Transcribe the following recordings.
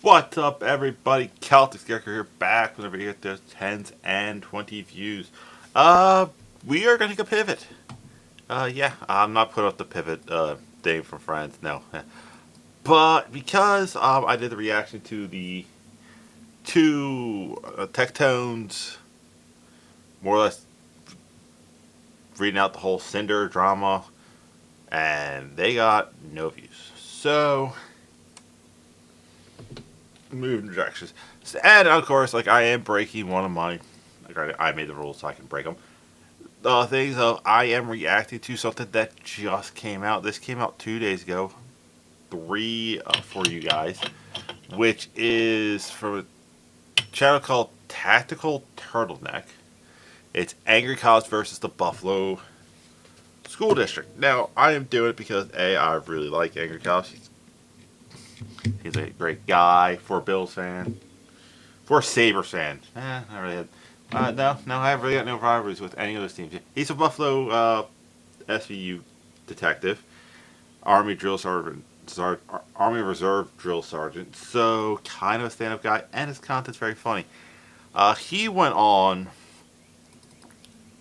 What's up, everybody? Celtic Scarecrow here, back whenever you get those 10s and 20 views. We are going to take a pivot. Yeah, I'm not putting up the pivot thing from Friends, no. But because I did the reaction to the two Tectones, more or less reading out the whole Cinder drama, and they got no views. So, moving directions. And of course, like, I am breaking one of my, like, I made the rules so I can break them. Things of I am reacting to something that just came out. This came out 2 days ago. Three for you guys, which is from a channel called Tactical Turtleneck. It's Angry Cops versus the Buffalo School District. Now, I am doing it because A, I really like Angry Cops. He's a great guy. For a Bills fan. For a Sabres fan. I really had. No, I really got no rivalries with any of those teams. He's a Buffalo SVU detective. Army drill sergeant. Army Reserve drill sergeant. So, kind of a stand-up guy. And his content's very funny. He went on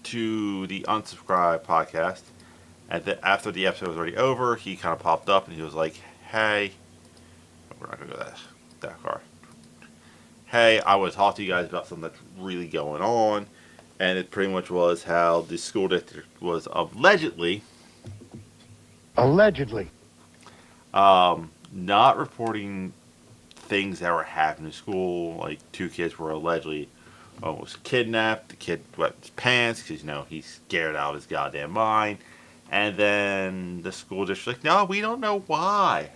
to the Unsubscribed podcast. And then after the episode was already over, he kind of popped up and he was like, hey, we're not going to go that far. Hey, I want to talk to you guys about something that's really going on. And it pretty much was how the school district was allegedly not reporting things that were happening in school. Like, two kids were allegedly almost kidnapped. The kid wet his pants because, he's scared out of his goddamn mind. And then the school district, no, we don't know why.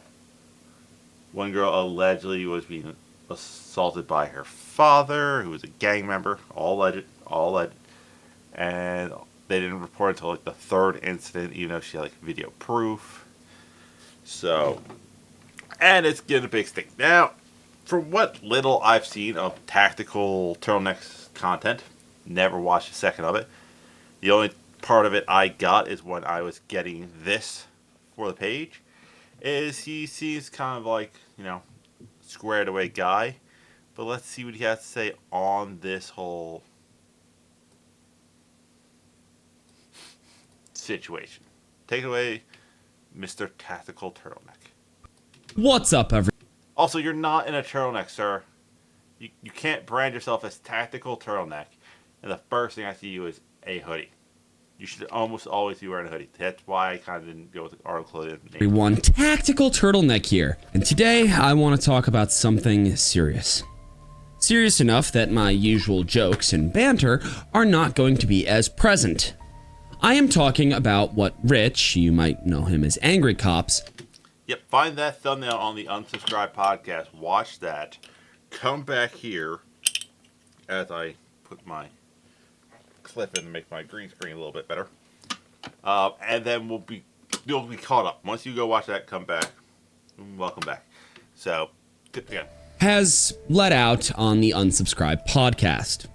One girl allegedly was being assaulted by her father, who was a gang member. All alleged. And they didn't report until like the third incident, even though she had like video proof. So, and it's getting a big stink. Now, from what little I've seen of Tactical Turtlenecks content, never watched a second of it. The only part of it I got is when I was getting this for the page. Is he seems kind of like, squared away guy. But let's see what he has to say on this whole situation. Take it away, Mr. Tactical Turtleneck. What's up, everyone? Also, you're not in a turtleneck, sir. You can't brand yourself as Tactical Turtleneck, and the first thing I see you is a hoodie. You should almost always be wearing a hoodie. That's why I kind of didn't go with the article name. Everyone, Tactical Turtleneck here, and today I want to talk about something serious. Serious enough that my usual jokes and banter are not going to be as present. I am talking about what Rich, you might know him as Angry Cops. Yep, find that thumbnail on the Unsubscribed podcast. Watch that. Come back here as I put my clip in and make my green screen a little bit better. And then you'll be caught up. Once you go watch that, come back. Welcome back. So, again. Has let out on the Unsubscribed podcast.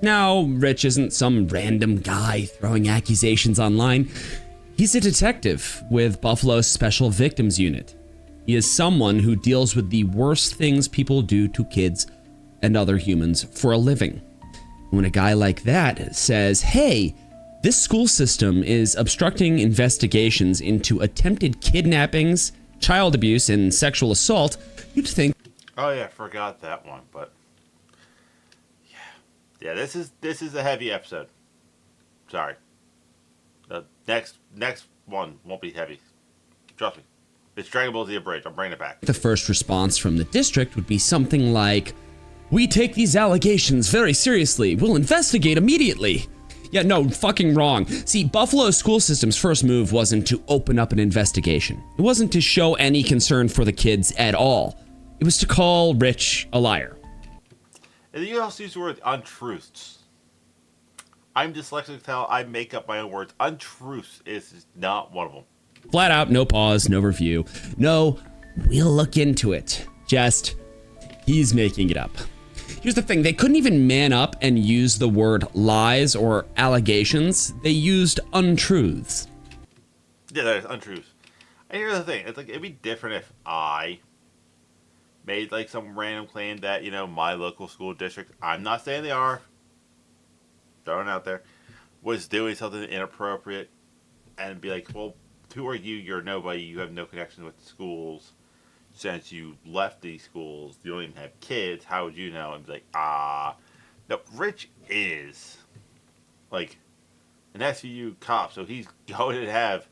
Now, Rich isn't some random guy throwing accusations online. He's a detective with Buffalo's Special Victims Unit. He is someone who deals with the worst things people do to kids and other humans for a living. When a guy like that says, hey, this school system is obstructing investigations into attempted kidnappings, child abuse, and sexual assault, you'd think, oh yeah, forgot that one, but yeah, this is a heavy episode. Sorry. The next one won't be heavy. Trust me. It's Dragon Ball Z Abridged. I'm bringing it back. The first response from the district would be something like, we take these allegations very seriously. We'll investigate immediately. Yeah, no, fucking wrong. See, Buffalo school system's first move wasn't to open up an investigation. It wasn't to show any concern for the kids at all. It was to call Rich a liar. And you also use the word untruths. I'm dyslexic to how I make up my own words. Untruths is not one of them. Flat out, no pause, no review. No, we'll look into it. Just, he's making it up. Here's the thing, they couldn't even man up and use the word lies or allegations. They used untruths. Yeah, there's untruths. And here's the thing, it's like, it'd be different if I made like some random claim that, my local school district, I'm not saying they are, throwing it out there, was doing something inappropriate, and be like, well, who are you? You're nobody. You have no connection with the schools. Since you left these schools, you don't even have kids. How would you know? And be like, no, Rich is like an SVU cop, so he's going to have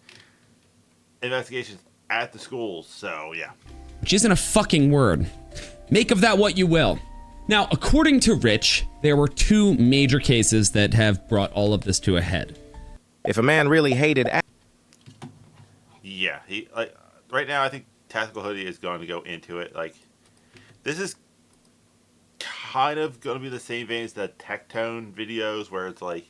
investigations at the schools. So yeah, which isn't a fucking word. Make of that what you will. Now, according to Rich, there were two major cases that have brought all of this to a head. If a man really hated... Yeah, he like right now. I think Tactical Hoodie is going to go into it. Like, this is kind of going to be the same vein as the Tectone videos, where it's like,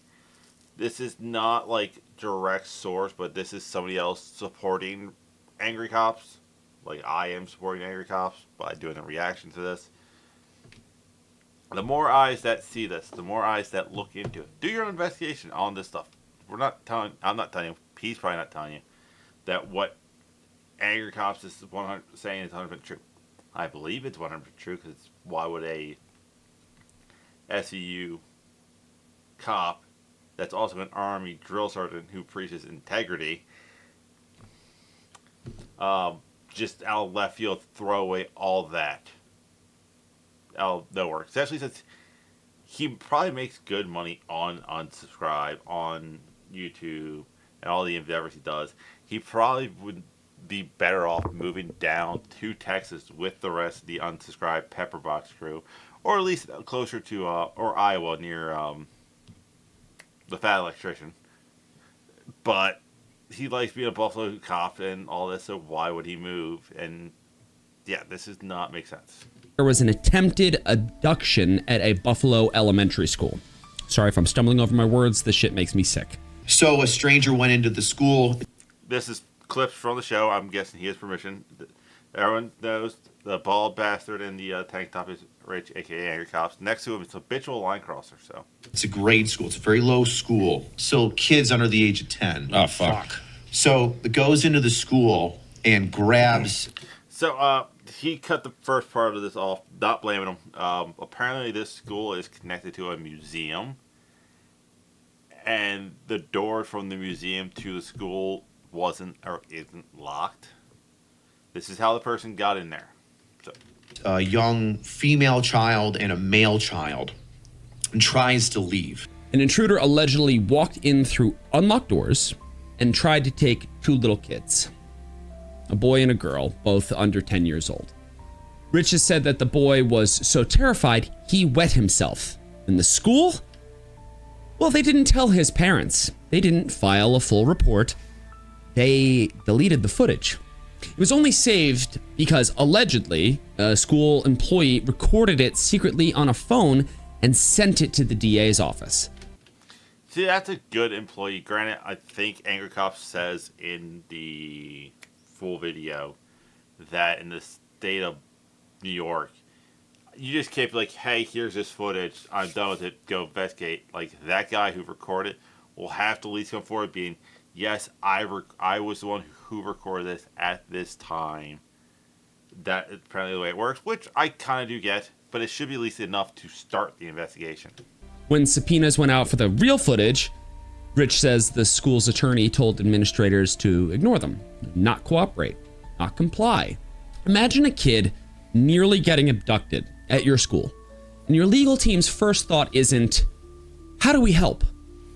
this is not like direct source, but this is somebody else supporting angry cops. Like, I am supporting angry cops by doing a reaction to this. The more eyes that see this, the more eyes that look into it. Do your own investigation on this stuff. I'm not telling you, he's probably not telling you, that what angry cops is 100 saying is 100% true. I believe it's 100% true, because why would a SEU cop that's also an Army drill sergeant who preaches integrity just out of left field throw away all that out of nowhere? Especially since he probably makes good money on Unsubscribe, on YouTube, and all the endeavors he does. He probably would be better off moving down to Texas with the rest of the Unsubscribed Pepperbox crew, or at least closer to or Iowa near the Fat Electrician. But he likes being a Buffalo cop and all this, so why would he move? And yeah, this does not make sense. There was an attempted abduction at a Buffalo elementary school. Sorry if I'm stumbling over my words. This shit makes me sick. So a stranger went into the school. This is clips from the show. I'm guessing he has permission. Everyone knows the bald bastard in the tank top is Rich, a.k.a. Angry Cops. Next to him, it's a habitual line crosser. So It's a grade school. It's a very low school. So kids under the age of 10. Oh, fuck. So it goes into the school and grabs... So he cut the first part of this off, not blaming him. Apparently this school is connected to a museum, and the door from the museum to the school wasn't or isn't locked. This is how the person got in there. So. A young female child and a male child, and tries to leave. An intruder allegedly walked in through unlocked doors and tried to take two little kids, a boy and a girl, both under 10 years old. Rich has said that the boy was so terrified he wet himself. And the school? Well, they didn't tell his parents. They didn't file a full report. They deleted the footage. It was only saved because allegedly a school employee recorded it secretly on a phone and sent it to the DA's office. See, that's a good employee. Granted, I think Angry Cops says in the full video that in the state of New York, you just can't be like, hey, here's this footage, I'm done with it, go investigate. Like, that guy who recorded will have to at least come forward being, yes, I was the one who recorded this at this time. That is apparently the way it works, which I kind of do get, but it should be at least enough to start the investigation. When subpoenas went out for the real footage, Rich says the school's attorney told administrators to ignore them, not cooperate, not comply. Imagine a kid nearly getting abducted at your school, and your legal team's first thought isn't, how do we help?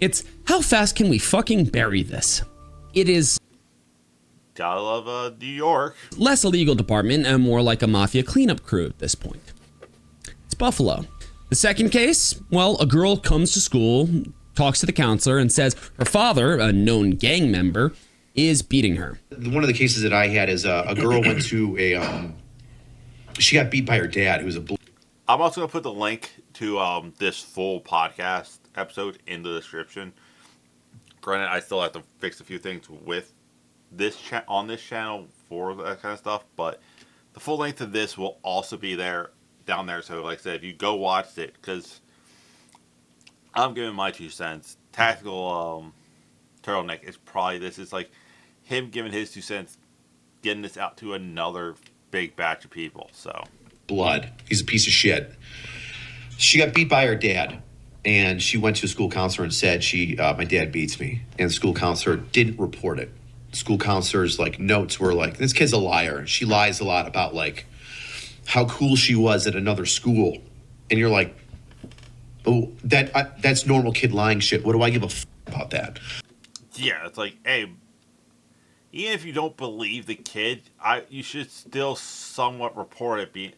It's, how fast can we fucking bury this? It is Gotta love New York. less a legal department and more like a mafia cleanup crew at this point. It's Buffalo. The second case, well, a girl comes to school, talks to the counselor, and says her father, a known gang member, is beating her. One of the cases that I had is a girl went to she got beat by her dad, who was a... I'm also going to put the link to this full podcast episode in the description. Granted, I still have to fix a few things with this on this channel for that kind of stuff, but the full length of this will also be there down there. So, like I said, if you go watch it, because I'm giving my 2 cents. Tactical Turtleneck is probably, this is like him giving his 2 cents, getting this out to another big batch of people. So blood. He's a piece of shit. She got beat by her dad, and she went to a school counselor and said, my dad beats me. And the school counselor didn't report it. The school counselor's like notes were like, this kid's a liar. She lies a lot about like how cool she was at another school. And you're like, oh, that's normal kid lying shit. What do I give a about that? Yeah, it's like, hey, even if you don't believe the kid, you should still somewhat report it.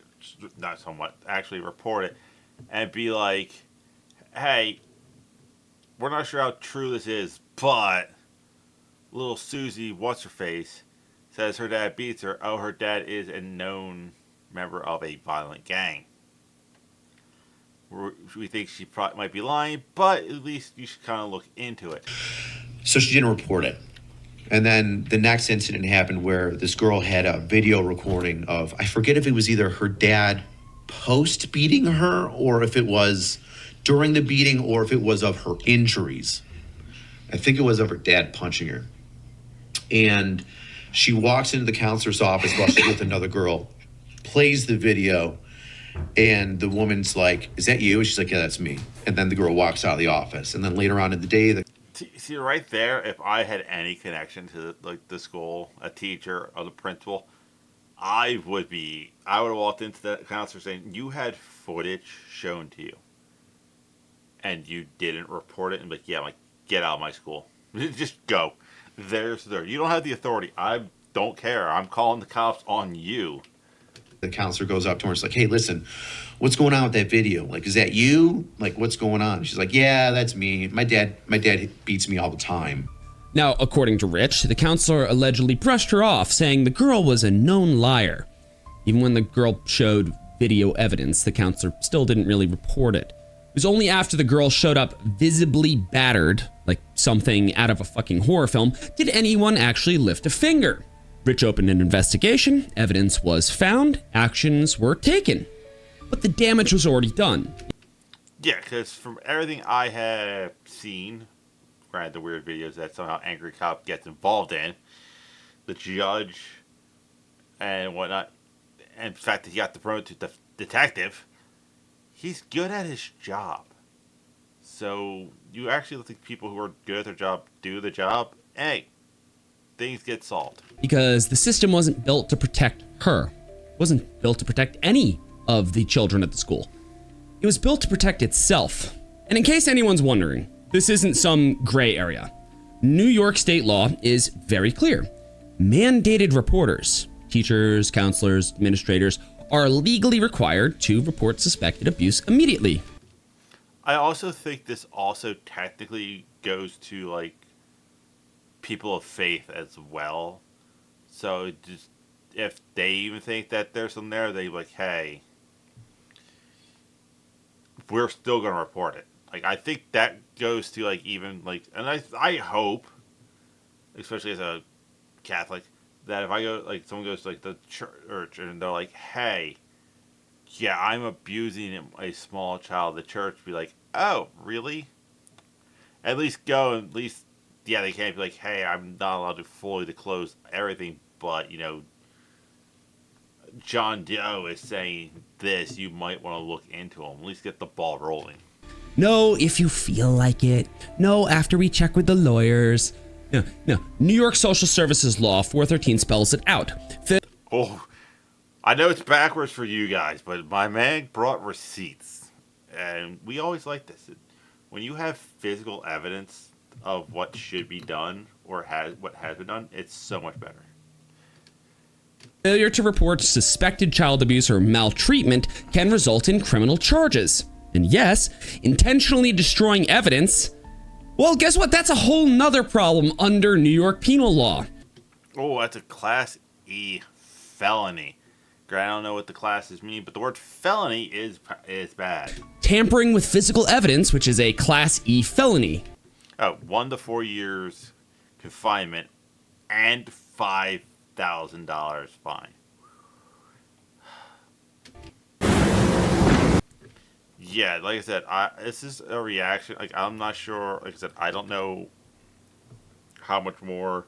Not somewhat, actually report it, and be like, hey, we're not sure how true this is, but little Susie, what's her face, says her dad beats her. Oh, her dad is a known member of a violent gang. We think she probably might be lying, but at least you should kind of look into it. So she didn't report it. And then the next incident happened where this girl had a video recording of, I forget if it was either her dad post beating her or if it was during the beating or if it was of her injuries. I think it was of her dad punching her. And she walks into the counselor's office while she's with another girl, plays the video, and the woman's like, is that you? And she's like, yeah, that's me. And then the girl walks out of the office. And then later on in the day, See, right there, if I had any connection to the school, a teacher or the principal, I would have walked into the counselor saying, you had footage shown to you and you didn't report it, and be like, yeah, I'm like, get out of my school. Just go. There's there. You don't have the authority. I don't care. I'm calling the cops on you. the counselor goes up to her and is like, hey, listen, what's going on with that video? Like, is that you? Like, what's going on? She's like, yeah, that's me. My dad beats me all the time. Now, according to Rich, the counselor allegedly brushed her off, saying the girl was a known liar. Even when the girl showed video evidence, the counselor still didn't really report it. It was only after the girl showed up visibly battered, like something out of a fucking horror film, did anyone actually lift a finger. Rich opened an investigation, evidence was found, actions were taken. But the damage was already done. Yeah, because from everything I have seen, granted the weird videos that somehow Angry Cop gets involved in, the judge and whatnot, and the fact that he got the promoted to detective, he's good at his job. So you actually think people who are good at their job do the job, hey, things get solved. Because the system wasn't built to protect her. It wasn't built to protect any of the children at the school. It was built to protect itself. And in case anyone's wondering, this isn't some gray area. New York state law is very clear. Mandated reporters, teachers, counselors, administrators, are legally required to report suspected abuse immediately. I also think this also technically goes to, like, people of faith as well. So just if they even think that there's some there, they're like, hey, we're still going to report it. Like, I think that goes to, like, even, like, and I hope, especially as a Catholic, that if I go, like, someone goes to, like, the church and they're like, hey, yeah, I'm abusing a small child, the church be like, oh, really? At least go, at least, yeah, they can't be like, hey, I'm not allowed to fully disclose everything, but, you know, John Doe is saying this, you might want to look into him. At least get the ball rolling. No, if you feel like it. No, after we check with the lawyers. No. New York Social Services Law 413 spells it out. Oh, I know it's backwards for you guys, but my man brought receipts. And we always like this. When you have physical evidence of what should be done or what has been done, it's so much better. Failure to report suspected child abuse or maltreatment can result in criminal charges. And yes, intentionally destroying evidence, well, guess what? That's a whole nother problem under New York penal law. Oh, that's a Class E felony. I don't know what the classes mean, but the word felony is bad. Tampering with physical evidence, which is a Class E felony. Oh, 1 to 4 years confinement and $5,000 fine. Yeah, like I said, this is a reaction. Like, I'm not sure. Like I said, I don't know how much more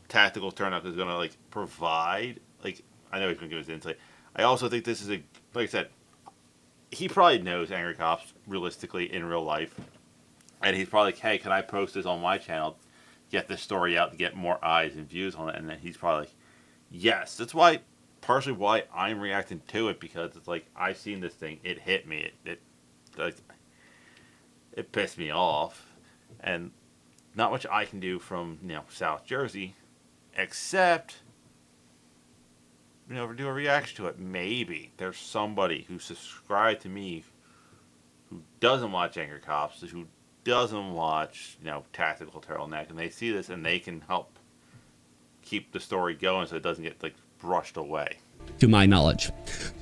Tactical Turnout is going to, like, provide. Like, I know he's going to give us insight. I also think this is like I said, he probably knows Angry Cops realistically in real life. And he's probably like, hey, can I post this on my channel, get this story out to get more eyes and views on it? And then he's probably like, yes. That's why, partially why I'm reacting to it, because it's like, I've seen this thing, it hit me, it pissed me off. And not much I can do from, South Jersey, except, do a reaction to it. Maybe there's somebody who subscribed to me who doesn't watch Angry Cops, who doesn't watch, Tactical Turtleneck, and they see this and they can help keep the story going so it doesn't get, brushed away. To my knowledge.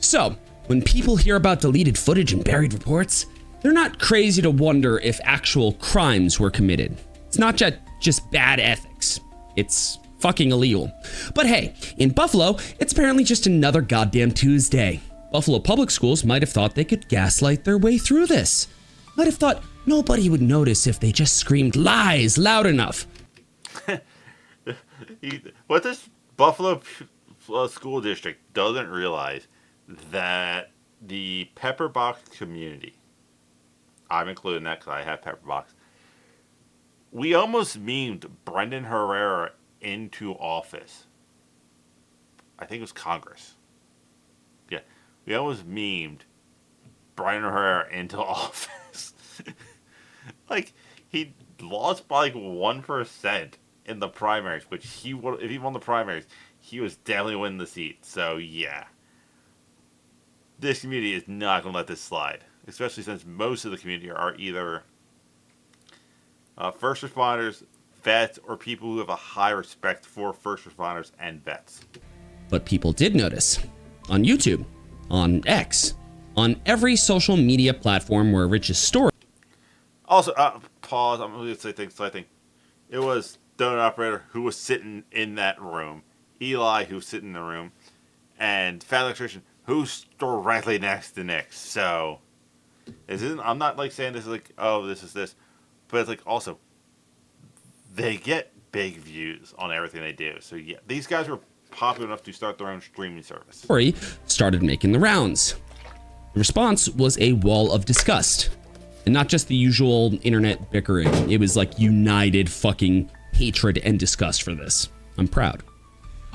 So, when people hear about deleted footage and buried reports, they're not crazy to wonder if actual crimes were committed. It's not just bad ethics. It's fucking illegal. But hey, in Buffalo, it's apparently just another goddamn Tuesday. Buffalo public schools might have thought they could gaslight their way through this. Might have thought nobody would notice if they just screamed lies loud enough. What this Buffalo school district doesn't realize that the Pepperbox community, I'm including that because I have Pepperbox, we almost memed Brendan Herrera into office. I think it was Congress. Yeah, we almost memed Brendan Herrera into office. He lost by 1% in the primaries, which if he won the primaries, he was definitely winning the seat. So yeah, this community is not going to let this slide, especially since most of the community are either first responders, vets, or people who have a high respect for first responders and vets. But people did notice. On YouTube, on X, on every social media platform where Rich's story. Also, pause. I'm going to say things. So I think it was Donut Operator who was sitting in that room, Eli who was sitting in the room, and Fat Electrician who's directly next to Nick. So I'm not saying this is this is this, but it's also they get big views on everything they do. So yeah, these guys were popular enough to start their own streaming service. Story started making the rounds. The response was a wall of disgust. And not just the usual internet bickering. It was united fucking hatred and disgust for this. I'm proud.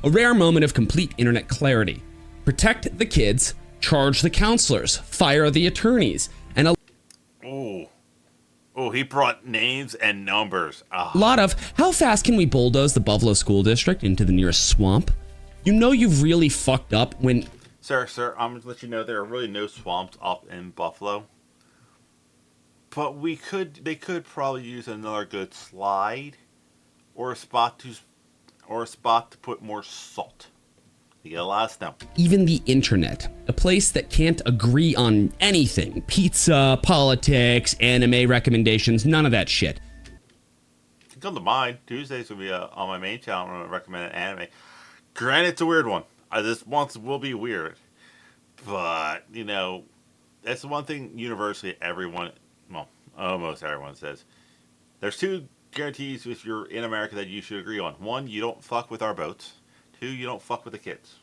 A rare moment of complete internet clarity. Protect the kids, charge the counselors, fire the attorneys, and a he brought names and numbers. lot of how fast can we bulldoze the Buffalo School District into the nearest swamp? You know you've really fucked up when... Sir, I'm going to let you know there are really no swamps up in Buffalo. But they could probably use another good slide or a spot to put more salt. You gotta let us know. Even the internet, a place that can't agree on anything. Pizza, politics, anime recommendations, none of that shit. Come to mind, Tuesdays will be on my main channel. I'm going to recommend an anime. Granted, it's a weird one. This once will be weird. But, that's the one thing universally almost everyone says. There's two guarantees if you're in America that you should agree on. One, you don't fuck with our boats. Two, you don't fuck with the kids.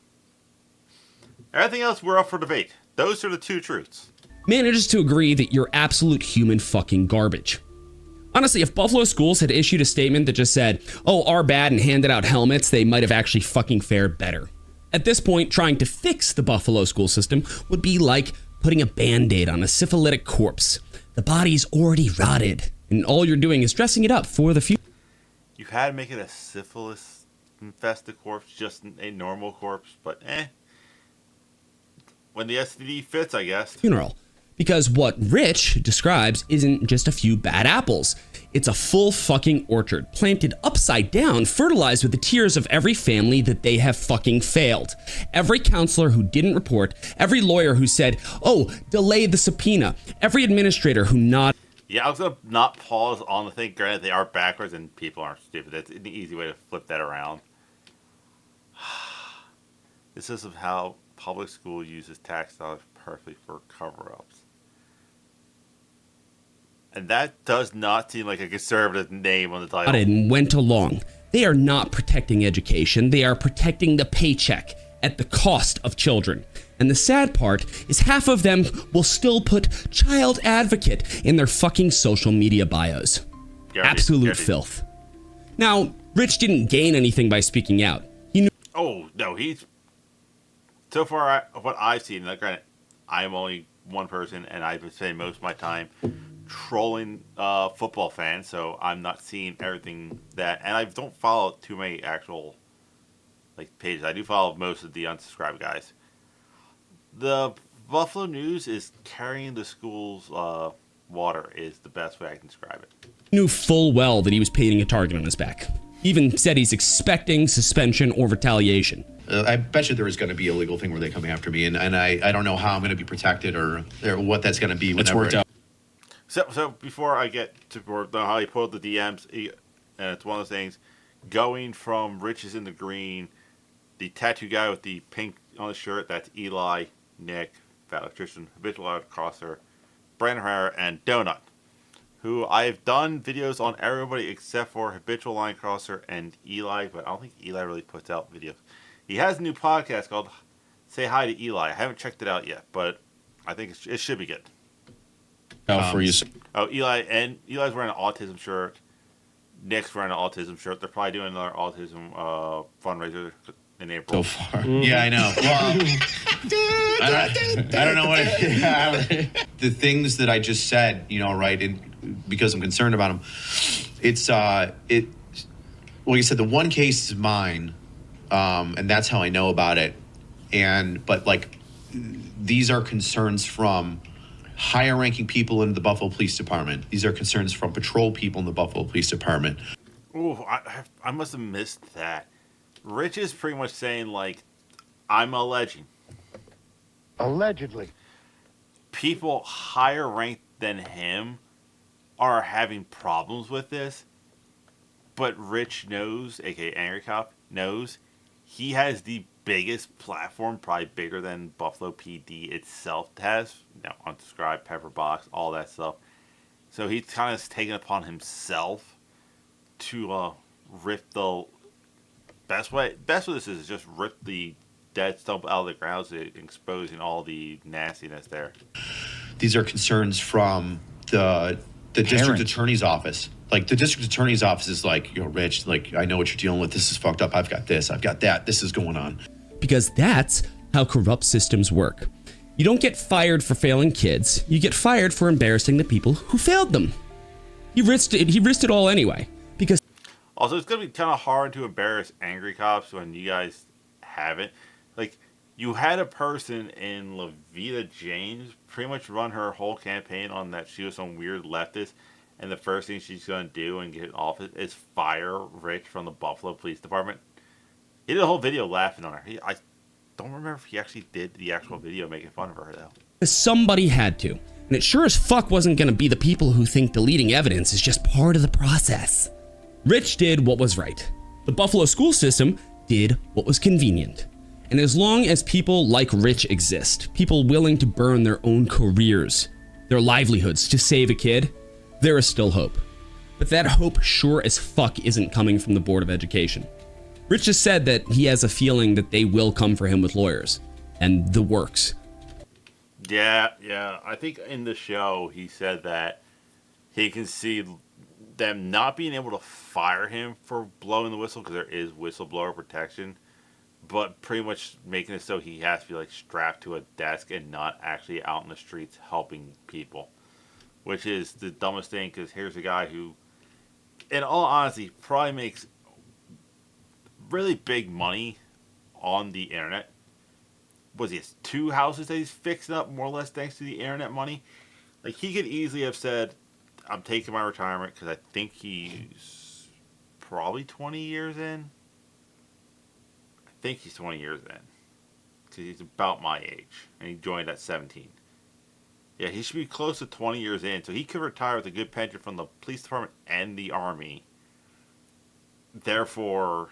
Everything else, we're up for debate. Those are the two truths. Manages to agree that you're absolute human fucking garbage. Honestly, if Buffalo schools had issued a statement that just said, oh, our bad, and handed out helmets, they might have actually fucking fared better. At this point, trying to fix the Buffalo school system would be like putting a band-aid on a syphilitic corpse. The body's already rotted, and all you're doing is dressing it up for the future. You had to make it a syphilis-infested corpse, just a normal corpse, but when the STD fits, I guess. Funeral. Because what Rich describes isn't just a few bad apples. It's a full fucking orchard, planted upside down, fertilized with the tears of every family that they have fucking failed. Every counselor who didn't report, every lawyer who said, oh, delay the subpoena, every administrator who nodded. Yeah, I was going to not pause on the thing. Granted, they are backwards and people aren't stupid. That's an easy way to flip that around. This is how public school uses tax dollars perfectly for cover-ups. And that does not seem like a conservative name on the title. And went along. They are not protecting education. They are protecting the paycheck. at the cost of children. And the sad part is half of them will still put child advocate in their fucking social media bios. Absolute filth. Now, Rich didn't gain anything by speaking out. He knew. Oh no, he's so far what I've seen. Like, granted, I'm only one person, and I've been spending most of my time trolling football fans, so I'm not seeing everything that. And I don't follow too many actual pages. I do follow most of the unsubscribed guys. The Buffalo News is carrying the school's water. Is the best way I can describe it. Knew full well that he was painting a target on his back. He even said he's expecting suspension or retaliation. I bet you there is going to be a legal thing where they come after me, and I don't know how I'm going to be protected or what that's going to be. It's worked out. So before I get to how he pulled the DMs, and it's one of those things, going from Riches in the Green, the tattoo guy with the pink on his shirt, that's Eli, Nick, Fat Electrician, Habitual Out Crosser, Brandon Herrera, and Donut, who I've done videos on everybody except for Habitual Line Crosser and Eli, but I don't think Eli really puts out videos. He has a new podcast called Say Hi to Eli. I haven't checked it out yet, but I think it should be good. For you. Oh, Eli's wearing an autism shirt. Nick's wearing an autism shirt. They're probably doing another autism fundraiser in April. So far. Yeah, I know. Well, I don't know what the things that I just said, right? Because I'm concerned about them. It's well, you said the one case is mine, and that's how I know about it. But these are concerns from higher ranking people in the Buffalo Police Department. These are concerns from patrol people in the Buffalo Police Department. Oh, I must have missed that. Rich is pretty much saying, I'm alleging. Allegedly. People higher ranked than him are having problems with this, but Rich knows, aka Angry Cop, knows he has the biggest platform, probably bigger than Buffalo PD itself has. Unsubscribe, Pepperbox, all that stuff. So he's kind of taken it upon himself to rip the best way this is just rip the dead stump out of the ground, exposing all the nastiness there. These are concerns from the district attorney's office. The district attorney's office is Rich, I know what you're dealing with. This is fucked up. I've got this. I've got that. This is going on. Because that's how corrupt systems work. You don't get fired for failing kids. You get fired for embarrassing the people who failed them. He risked it all anyway. Because also, it's going to be kind of hard to embarrass Angry Cops when you guys haven't. You had a person in Levita James pretty much run her whole campaign on that she was some weird leftist, and the first thing she's going to do and get in office is fire Rich from the Buffalo Police Department. He did a whole video laughing on her. I don't remember if he actually did the actual video making fun of her, though. Somebody had to. And it sure as fuck wasn't going to be the people who think deleting evidence is just part of the process. Rich did what was right. The Buffalo school system did what was convenient. And as long as people like Rich exist, people willing to burn their own careers, their livelihoods to save a kid, there is still hope. But that hope sure as fuck isn't coming from the Board of Education. Rich has said that he has a feeling that they will come for him with lawyers and the works. Yeah. I think in the show he said that he can see them not being able to fire him for blowing the whistle because there is whistleblower protection, but pretty much making it so he has to be strapped to a desk and not actually out in the streets helping people, which is the dumbest thing because here's a guy who, in all honesty, probably makes really big money on the internet. He has 2 houses that he's fixing up more or less thanks to the internet money. He could easily have said, I'm taking my retirement because I think he's probably 20 years in. I think he's 20 years in because he's about my age and he joined at 17. Yeah, he should be close to 20 years in, so he could retire with a good pension from the police department and the army. Therefore,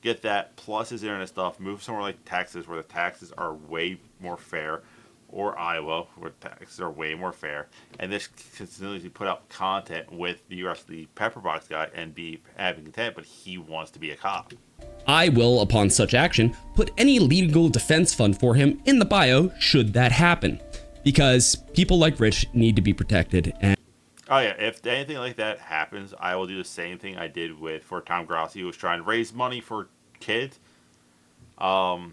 get that plus his internet stuff, move somewhere like Texas where the taxes are way more fair, or Iowa where taxes are way more fair, and this consistently put out content with the rest of the Pepperbox guy and be having content, but he wants to be a cop. I will, upon such action, put any legal defense fund for him in the bio should that happen. Because people like Rich need to be protected. And Oh yeah, if anything like that happens, I will do the same thing I did for Tom Grossi, who was trying to raise money for kids. I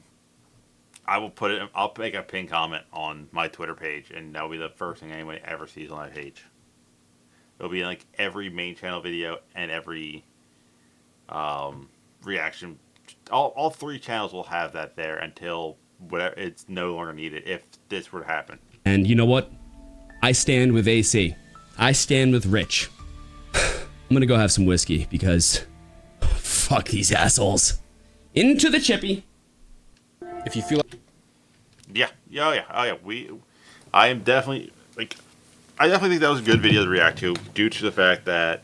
will put it. I'll make a pin comment on my Twitter page, and that'll be the first thing anyone ever sees on that page. It'll be in like every main channel video and every reaction. All three channels will have that there until whatever it's no longer needed. If this were to happen. And you know what? I stand with AC. I stand with Rich. I'm gonna go have some whiskey because fuck these assholes. Into the chippy. If you feel like Yeah, oh yeah. I am definitely like, I definitely think that was a good video to react to, due to the fact that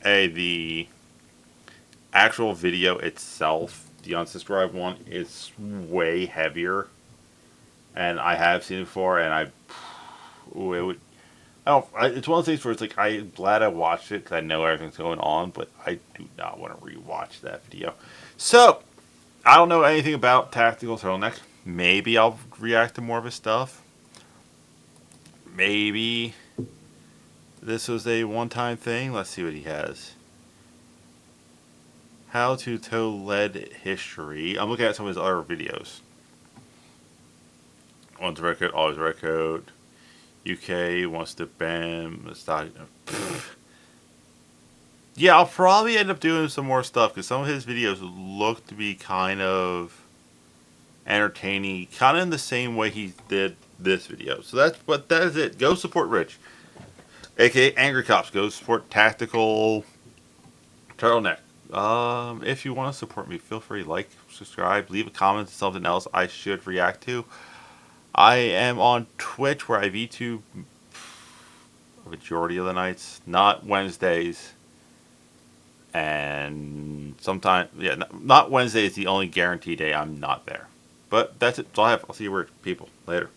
the actual video itself, the unsubscribed one, is way heavier, and I have seen it before, and it's one of those things where it's like I'm glad I watched it because I know everything's going on, but I do not want to rewatch that video. So I don't know anything about Tactical Turtleneck. Maybe I'll react to more of his stuff. Maybe this was a one-time thing. Let's see what he has. How to tow lead history. I'm looking at some of his other videos. Once red coat, always red coat. UK wants to ban. Yeah, I'll probably end up doing some more stuff because some of his videos look to be kind of entertaining, kind of in the same way he did this video. So that is it. Go support Rich, aka Angry Cops. Go support Tactical Turtleneck. If you want to support me, feel free to like, subscribe, leave a comment, something else I should react to. I am on Twitch where I VTube a majority of the nights, not Wednesdays. And sometimes, yeah, not Wednesday is the only guaranteed day I'm not there. But that's it. That's all I have. I'll see you, people, later.